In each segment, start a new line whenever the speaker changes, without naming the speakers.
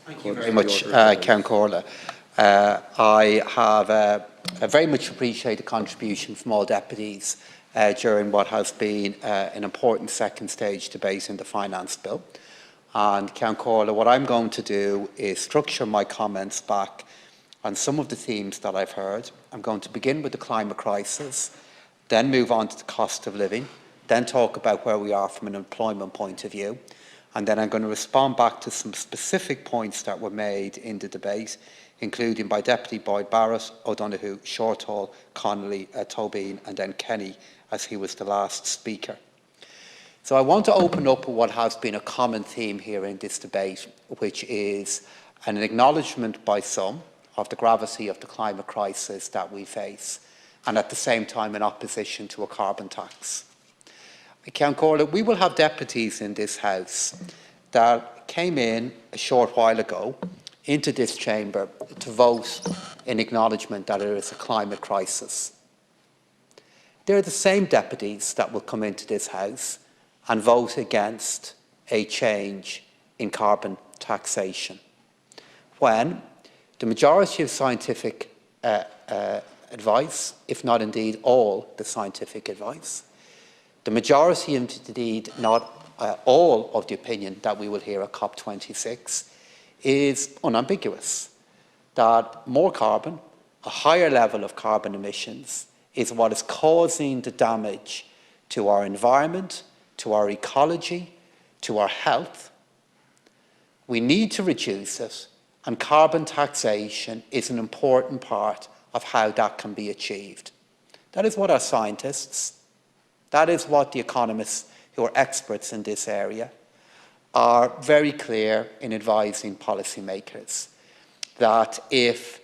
Thank you very much, Count Corla. I have very much appreciated the contribution from all deputies during what has been an important second stage debate in the Finance Bill. And Count Corla, what I'm going to do is structure my comments back on some of the themes that I've heard. I'm going to begin with the climate crisis, then move on to the cost of living, then talk about where we are from an employment point of view, and then I'm going to respond back to some specific points that were made in the debate, including by Deputy Boyd Barrett, O'Donoghue, Shortall, Connolly, Tobin, and then Kenny, as he was the last speaker. So I want to open up with what has been a common theme here in this debate, which is an acknowledgement by some of the gravity of the climate crisis that we face, and at the same time in opposition to a carbon tax. Count Corla, we will have deputies in this House that came in a short while ago into this chamber to vote in acknowledgement that there is a climate crisis. They're the same deputies that will come into this House and vote against a change in carbon taxation, when the majority of scientific advice, if not indeed all the scientific advice, the majority, indeed not all of the opinion that we will hear at COP26 is unambiguous, that more carbon, a higher level of carbon emissions, is what is causing the damage to our environment, to our ecology, to our health. We need to reduce it, and carbon taxation is an important part of how that can be achieved. That is what our scientists, that is what the economists who are experts in this area are very clear in advising policymakers, that if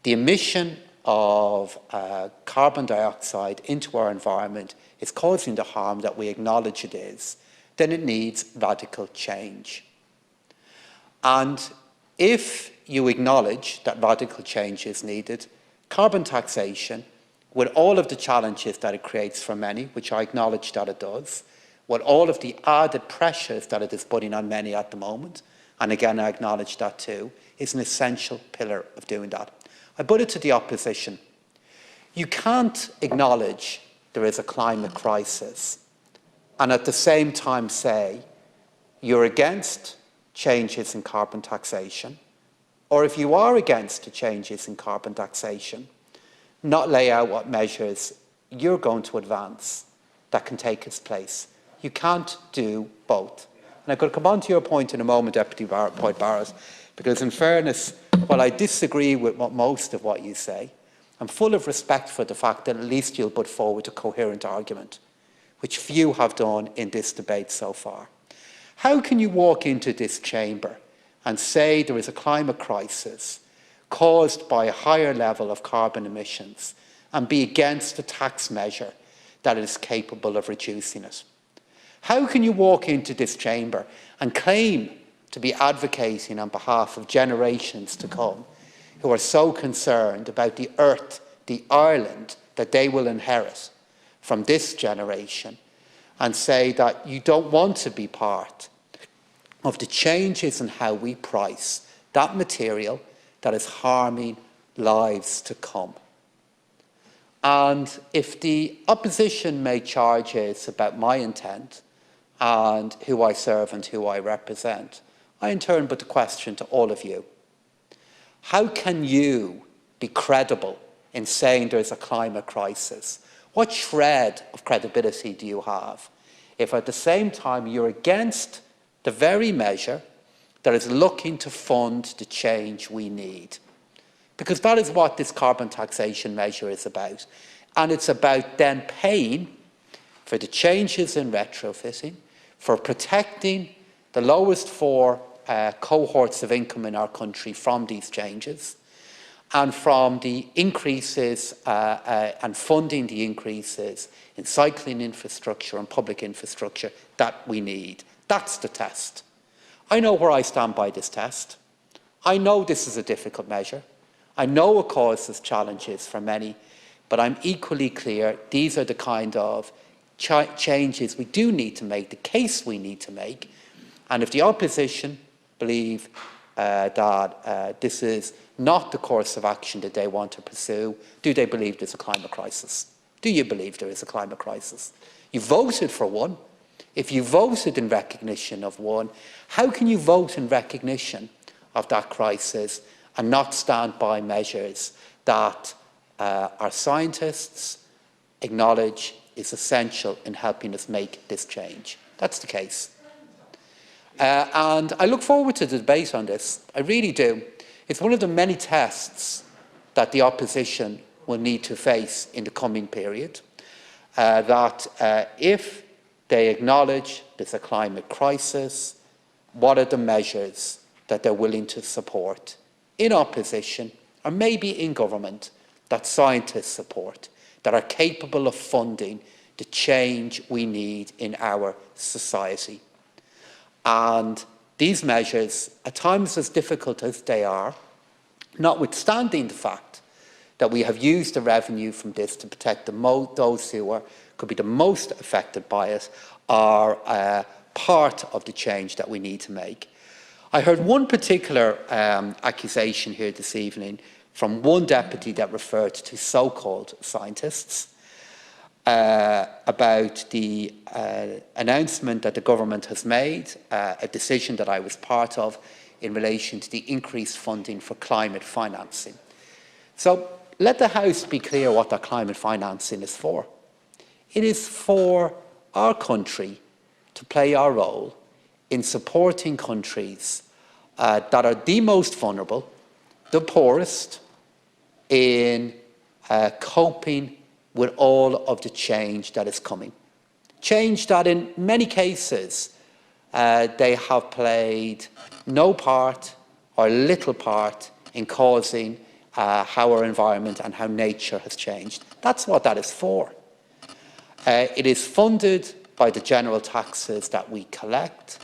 the emission of carbon dioxide into our environment is causing the harm that we acknowledge it is, then it needs radical change. And if you acknowledge that radical change is needed, carbon taxation, with all of the challenges that it creates for many, which I acknowledge that it does, with all of the added pressures that it is putting on many at the moment, and again I acknowledge that too, is an essential pillar of doing that. I put it to the opposition. You can't acknowledge there is a climate crisis and at the same time say you're against changes in carbon taxation, or if you are against the changes in carbon taxation, not lay out what measures you're going to advance that can take its place. You can't do both. And I'm going to come on to your point in a moment, Deputy Boyd Barrett, because in fairness, while I disagree with most of what you say, I'm full of respect for the fact that at least you'll put forward a coherent argument, which few have done in this debate so far. How can you walk into this chamber and say there is a climate crisis caused by a higher level of carbon emissions and be against a tax measure that is capable of reducing it? How can you walk into this chamber and claim to be advocating on behalf of generations to come who are so concerned about the earth, the Ireland that they will inherit from this generation, and say that you don't want to be part of the changes in how we price that material that is harming lives to come? And if the opposition made charges about my intent and who I serve and who I represent, I in turn put the question to all of you. How can you be credible in saying there is a climate crisis? What shred of credibility do you have if at the same time you're against the very measure that is looking to fund the change we need? Because that is what this carbon taxation measure is about. And it's about then paying for the changes in retrofitting, for protecting the lowest four cohorts of income in our country from these changes, and from the increases and funding the increases in cycling infrastructure and public infrastructure that we need. That's the test. I know where I stand by this test. I know this is a difficult measure. I know it causes challenges for many, but I'm equally clear these are the kind of changes we do need to make, the case we need to make. And if the opposition believe that this is not the course of action that they want to pursue? Do they believe there's a climate crisis? Do you believe there is a climate crisis? You voted for one. If you voted in recognition of one, how can you vote in recognition of that crisis and not stand by measures that our scientists acknowledge is essential in helping us make this change? That's the case. And I look forward to the debate on this. I really do. It's one of the many tests that the opposition will need to face in the coming period, that if they acknowledge there's a climate crisis, what are the measures that they're willing to support in opposition or maybe in government that scientists support, that are capable of funding the change we need in our society. And these measures, at times as difficult as they are, notwithstanding the fact that we have used the revenue from this to protect those who could be the most affected by it, are part of the change that we need to make. I heard one particular accusation here this evening from one deputy that referred to so-called scientists about the announcement that the government has made, a decision that I was part of in relation to the increased funding for climate financing. So let the House be clear what that climate financing is for. It is for our country to play our role in supporting countries that are the most vulnerable, the poorest, in coping with all of the change that is coming. Change that in many cases they have played no part or little part in causing how our environment and how nature has changed. That's what that is for. It is funded by the general taxes that we collect.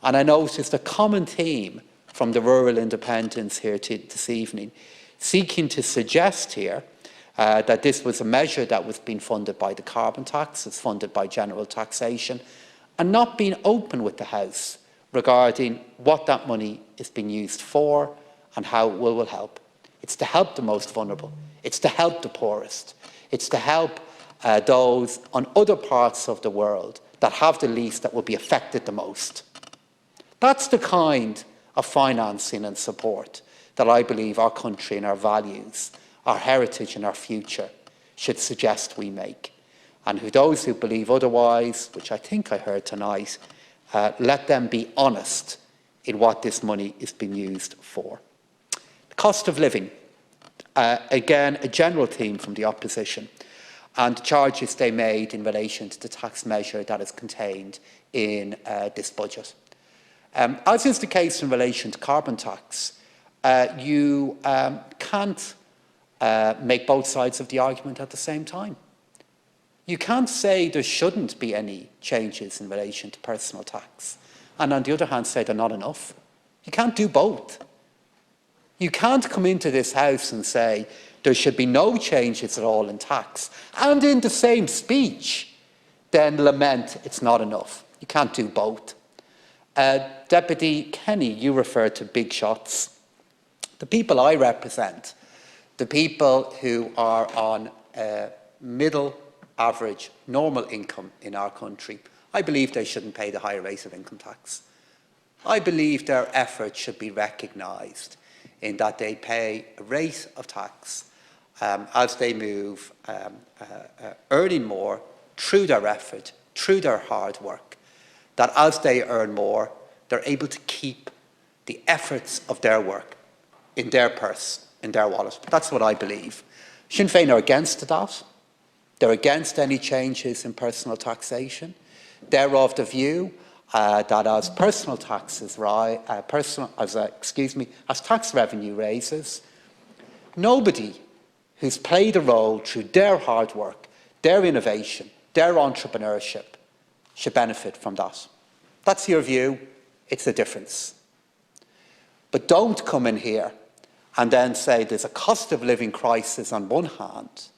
And I noticed a common theme from the rural independents here this evening, seeking to suggest here that this was a measure that was being funded by the carbon tax, it's funded by general taxation, and not being open with the House regarding what that money is being used for and how it will help. It's to help the most vulnerable. It's to help the poorest. It's to help those on other parts of the world that have the least, that will be affected the most. That's the kind of financing and support that I believe our country and our values, our heritage and our future should suggest we make. And those who believe otherwise, which I think I heard tonight, let them be honest in what this money is being used for. The cost of living, again, a general theme from the opposition, and the charges they made in relation to the tax measure that is contained in this budget. As is the case in relation to carbon tax, you can't make both sides of the argument at the same time. You can't say there shouldn't be any changes in relation to personal tax, and on the other hand say they're not enough. You can't do both. You can't come into this House and say there should be no changes at all in tax, and in the same speech then lament it's not enough. You can't do both. Deputy Kenny, you referred to big shots. The people I represent, the people who are on middle, average, normal income in our country, I believe they shouldn't pay the higher rate of income tax. I believe their efforts should be recognised in that they pay a rate of tax as they move earning more through their effort, through their hard work, that as they earn more, they're able to keep the efforts of their work in their purse, in their wallet. That's what I believe. Sinn Féin are against that. They're against any changes in personal taxation. They're of the view that as personal taxes rise, as tax revenue raises, nobody who's played a role through their hard work, their innovation, their entrepreneurship should benefit from that. That's your view. It's a difference. But don't come in here and then say there's a cost of living crisis on one hand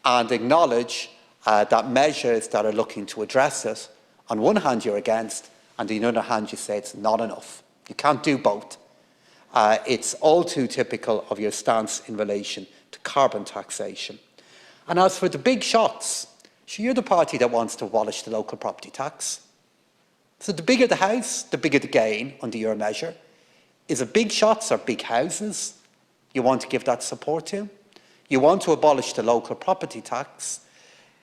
and acknowledge that measures that are looking to address it, on one hand you're against, and on the other hand you say it's not enough. You can't do both. It's all too typical of your stance in relation to carbon taxation. And as for the big shots, so you're the party that wants to abolish the local property tax. So the bigger the house, the bigger the gain under your measure. Is it big shots or big houses you want to give that support to? You want to abolish the local property tax.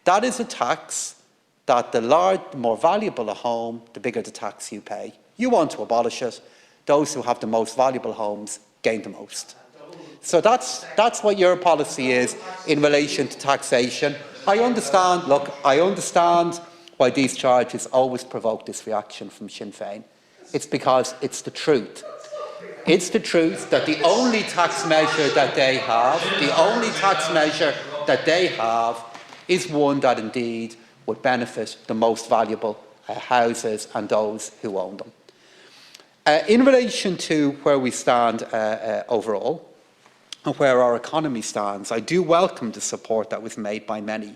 That is a tax that the more valuable a home, the bigger the tax you pay. You want to abolish it. Those who have the most valuable homes gain the most. So that's what your policy is in relation to taxation. I understand why these charges always provoke this reaction from Sinn Féin. It's because it's the truth. It's the truth that the only tax measure that they have, is one that indeed would benefit the most valuable houses and those who own them. In relation to where we stand overall and where our economy stands, I do welcome the support that was made by many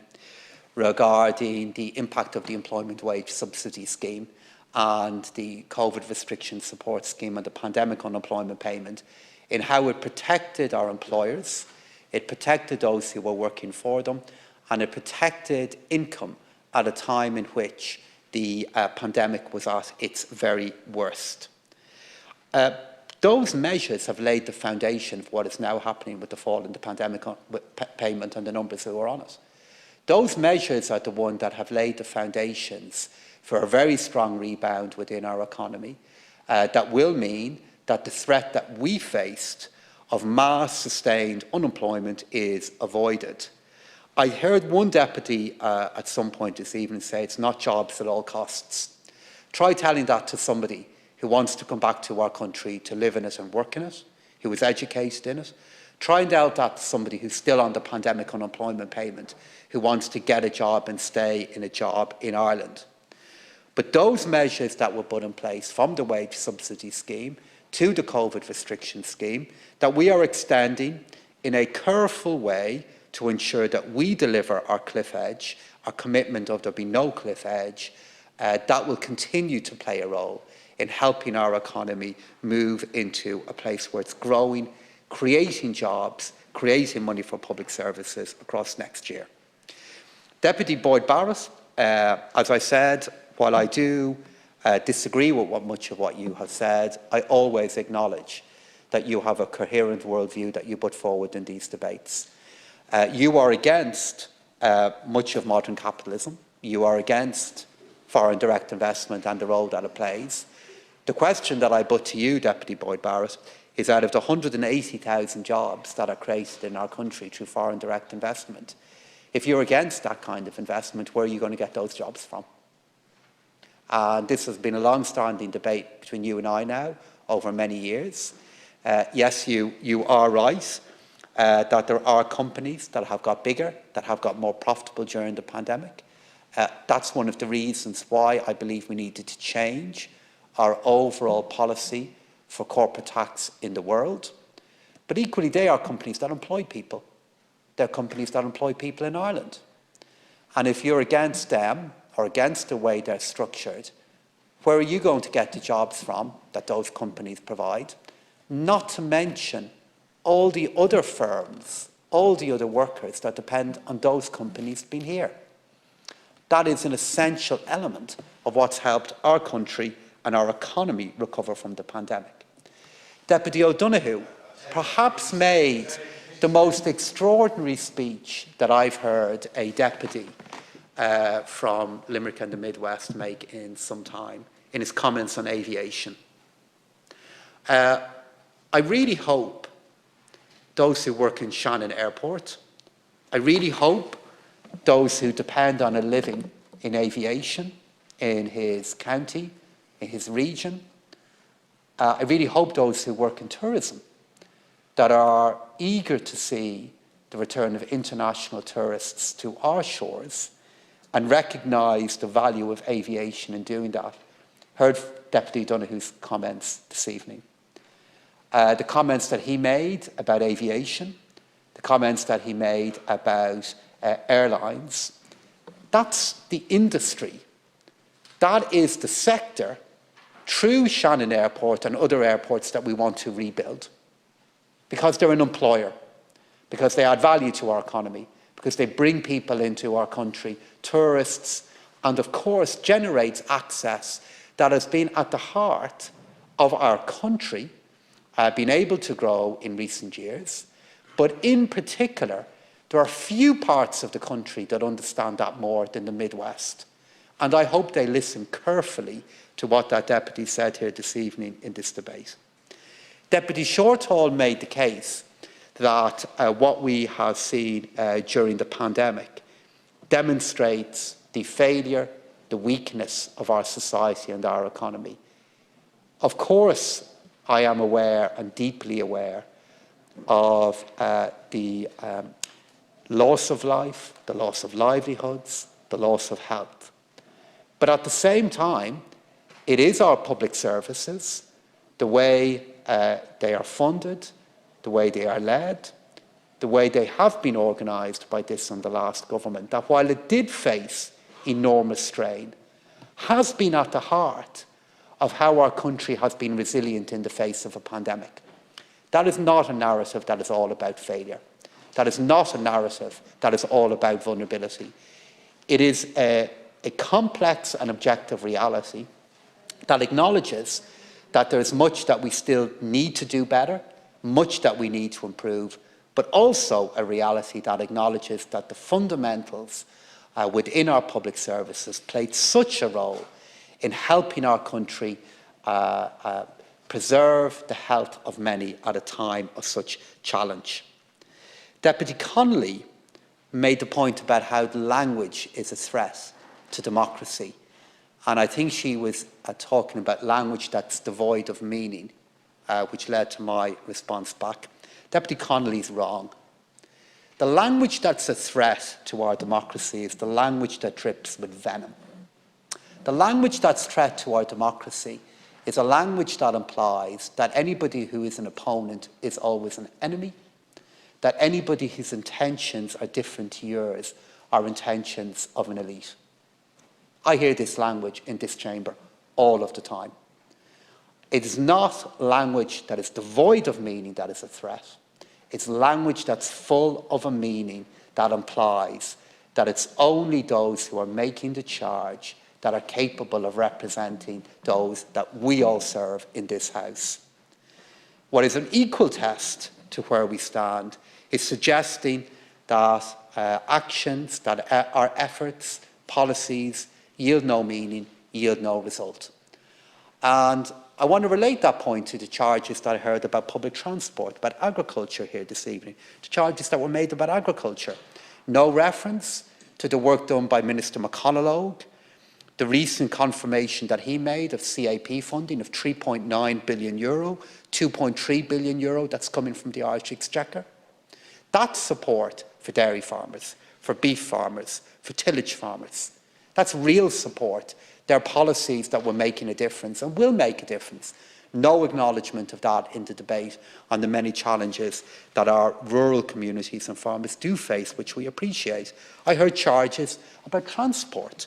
regarding the impact of the employment wage subsidy scheme and the COVID restriction support scheme and the pandemic unemployment payment in how it protected our employers, it protected those who were working for them, and it protected income at a time in which the pandemic was at its very worst. Those measures have laid the foundation for what is now happening with the fall in the pandemic payment and the numbers who are on it. Those measures are the ones that have laid the foundations for a very strong rebound within our economy that will mean that the threat that we faced of mass sustained unemployment is avoided. I heard one deputy at some point this evening say it's not jobs at all costs. Try telling that to somebody who wants to come back to our country to live in it and work in it, who is educated in it. Try and tell that to somebody who's still on the pandemic unemployment payment, who wants to get a job and stay in a job in Ireland. But those measures that were put in place, from the wage subsidy scheme to the COVID restriction scheme, that we are extending in a careful way to ensure that we deliver our cliff edge, our commitment of there be no cliff edge, that will continue to play a role in helping our economy move into a place where it's growing, creating jobs, creating money for public services across next year. Deputy Boyd Barrett, as I said, while I do disagree with much of what you have said, I always acknowledge that you have a coherent worldview that you put forward in these debates. You are against much of modern capitalism. You are against foreign direct investment and the role that it plays. The question that I put to you, Deputy Boyd Barrett, is out of the 180,000 jobs that are created in our country through foreign direct investment, if you're against that kind of investment, where are you going to get those jobs from? And this has been a long-standing debate between you and I now over many years. Yes, you are right that there are companies that have got bigger, that have got more profitable during the pandemic. That's one of the reasons why I believe we needed to change our overall policy for corporate tax in the world. But equally, they are companies that employ people. They're companies that employ people in Ireland. And if you're against them or against the way they're structured, where are you going to get the jobs from that those companies provide? Not to mention all the other firms, all the other workers that depend on those companies being here. That is an essential element of what's helped our country and our economy recover from the pandemic. Deputy O'Donoghue perhaps made the most extraordinary speech that I've heard a deputy from Limerick and the Midwest make in some time, in his comments on aviation. I really hope those who work in Shannon Airport, I really hope those who depend on a living in aviation in his county, in his region, I really hope those who work in tourism that are eager to see the return of international tourists to our shores and recognise the value of aviation in doing that. Heard Deputy Donoghue's comments this evening. The comments that he made about aviation, the comments that he made about airlines, that's the industry. That is the sector through Shannon Airport and other airports that we want to rebuild, because they're an employer, because they add value to our economy, because they bring people into our country, tourists, and of course generates access that has been at the heart of our country, been able to grow in recent years. But in particular, there are few parts of the country that understand that more than the Midwest. And I hope they listen carefully to what that deputy said here this evening in this debate. Deputy Shortall made the case that what we have seen during the pandemic demonstrates the failure, the weakness of our society and our economy. Of course, I am aware and deeply aware of the loss of life, the loss of livelihoods, the loss of health. But at the same time, it is our public services, the way they are funded, the way they are led, the way they have been organised by this and the last government, that while it did face enormous strain, has been at the heart of how our country has been resilient in the face of a pandemic. That is not a narrative that is all about failure. That is not a narrative that is all about vulnerability. It is a complex and objective reality that acknowledges that there is much that we still need to do better, much that we need to improve, but also a reality that acknowledges that the fundamentals within our public services played such a role in helping our country preserve the health of many at a time of such challenge. Deputy Connolly made the point about how language is a threat to democracy. And I think she was talking about language that's devoid of meaning, which led to my response back. Deputy Connolly's wrong. The language that's a threat to our democracy is the language that drips with venom. The language that's a threat to our democracy is a language that implies that anybody who is an opponent is always an enemy, that anybody whose intentions are different to yours are intentions of an elite. I hear this language in this chamber all of the time. It is not language that is devoid of meaning that is a threat. It's language that's full of a meaning that implies that it's only those who are making the charge that are capable of representing those that we all serve in this House. What is an equal test to where we stand is suggesting that actions, that our efforts, policies, yield no meaning, yield no result. And I want to relate that point to the charges that I heard about public transport, about agriculture here this evening, the charges that were made about agriculture. No reference to the work done by Minister McConalogue, the recent confirmation that he made of CAP funding of €3.9 billion, €2.3 billion that's coming from the Irish Exchequer. That's support for dairy farmers, for beef farmers, for tillage farmers. That's real support. They're policies that were making a difference and will make a difference. No acknowledgement of that in the debate on the many challenges that our rural communities and farmers do face, which we appreciate. I heard charges about transport.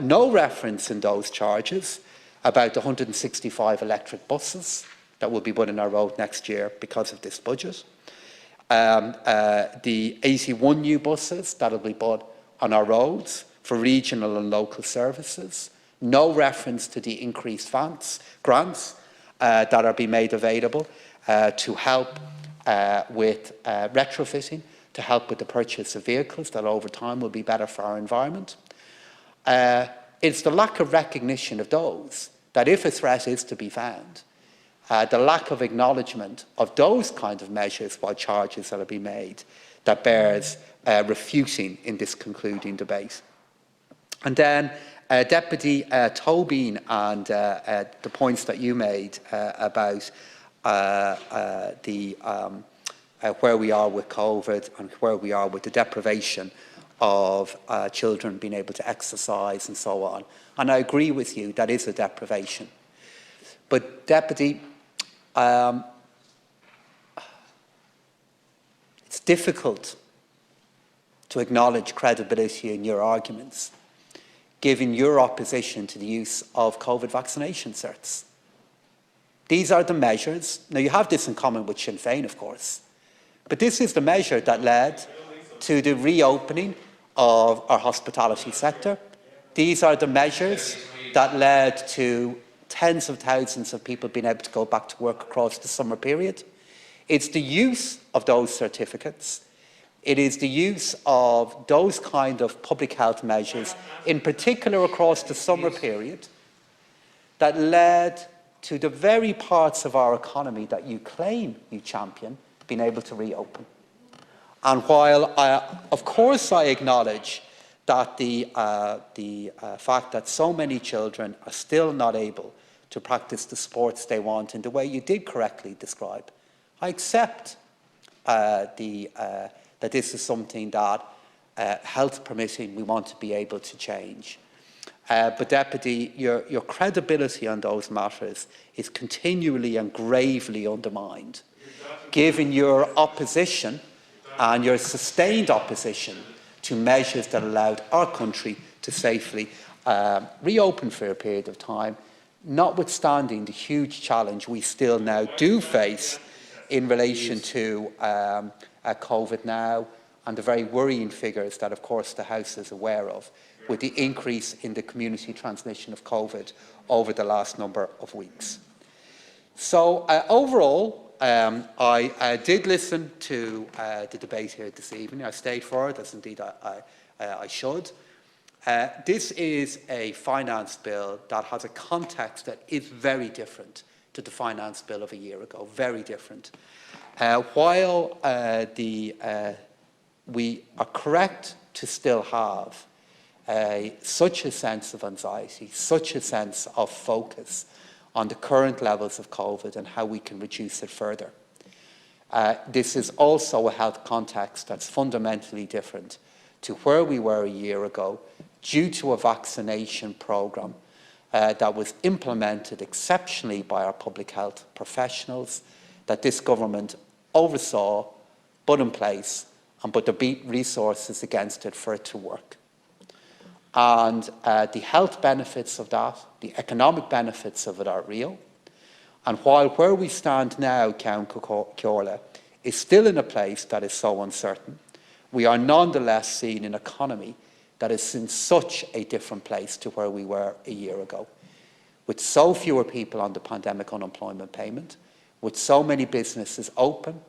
No reference in those charges about the 165 electric buses that will be put on our road next year because of this budget. The 81 new buses that will be put on our roads for regional and local services. No reference to the increased grants that are being made available to help with retrofitting, to help with the purchase of vehicles that over time will be better for our environment. It's the lack of recognition of those, that if a threat is to be found, the lack of acknowledgement of those kind of measures while charges that are being made, that bears refuting in this concluding debate. And then Deputy Tobin and the points that you made about where we are with COVID and where we are with the deprivation of children being able to exercise and so on. And I agree with you, that is a deprivation. But Deputy, it's difficult to acknowledge credibility in your arguments, given your opposition to the use of COVID vaccination certs. These are the measures. Now, you have this in common with Sinn Féin, of course, but this is the measure that led to the reopening of our hospitality sector. These are the measures that led to tens of thousands of people being able to go back to work across the summer period. It's the use of those certificates. It is the use of those kind of public health measures, in particular across the summer period, that led to the very parts of our economy that you claim you champion being able to reopen. And while, of course, I acknowledge that the fact that so many children are still not able to practice the sports they want in the way you did correctly describe, I accept that this is something that, health permitting, we want to be able to change. But Deputy, your credibility on those matters is continually and gravely undermined, given your opposition and your sustained opposition to measures that allowed our country to safely reopen for a period of time, notwithstanding the huge challenge we still now do face in relation to COVID now, and the very worrying figures that, of course, the House is aware of, with the increase in the community transmission of COVID over the last number of weeks. So overall, I did listen to the debate here this evening. I stayed for it, as indeed I should. This is a finance bill that has a context that is very different to the finance bill of a year ago, very different. While we are correct to still have such a sense of anxiety, such a sense of focus on the current levels of COVID and how we can reduce it further. This is also a health context that's fundamentally different to where we were a year ago, due to a vaccination programme that was implemented exceptionally by our public health professionals, that this government oversaw, put in place, and put the resources against it for it to work. And the health benefits of that, the economic benefits of it are real. And while where we stand now, Count Ceorla, is still in a place that is so uncertain, we are nonetheless seeing an economy that is in such a different place to where we were a year ago, with so fewer people on the pandemic unemployment payment, with so many businesses open,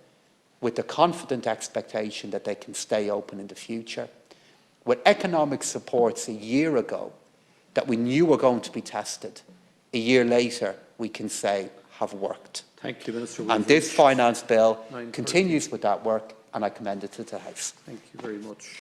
with the confident expectation that they can stay open in the future, with economic supports a year ago that we knew were going to be tested, a year later we can say have worked.
Thank you, Minister.
And this finance bill continues with that work, and I commend it to the House.
Thank you very much.